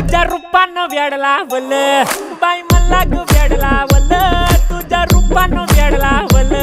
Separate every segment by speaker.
Speaker 1: तुझ्या रूपानं वेड लावल बाई मला ग वेड लावल तुझ्या रूपानं वेड लावल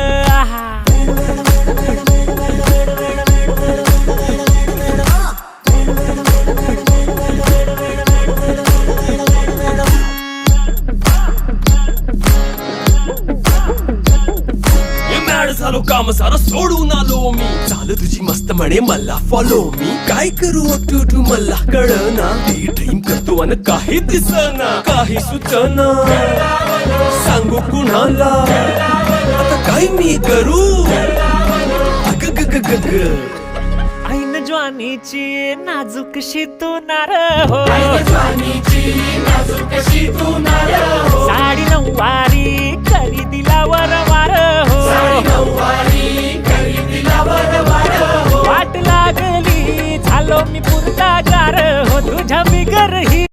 Speaker 2: झालो काम सारं सोडून आलो मी चाल तुझी मस्त म्हणे मला फॉलो मी काय करू टू मला कळना ड्रीम करतो आणि काही दिसना काही सुचना सांगू कुणाला आता काय मी करू अग ग ग ग ग
Speaker 1: ऐन ज्वानीची नाजूकशी तू नार हो साडी नऊवारी करी दिला वरवार हो वाट लागली झालो मी पुरता गार हो तुझ्या बिगर ही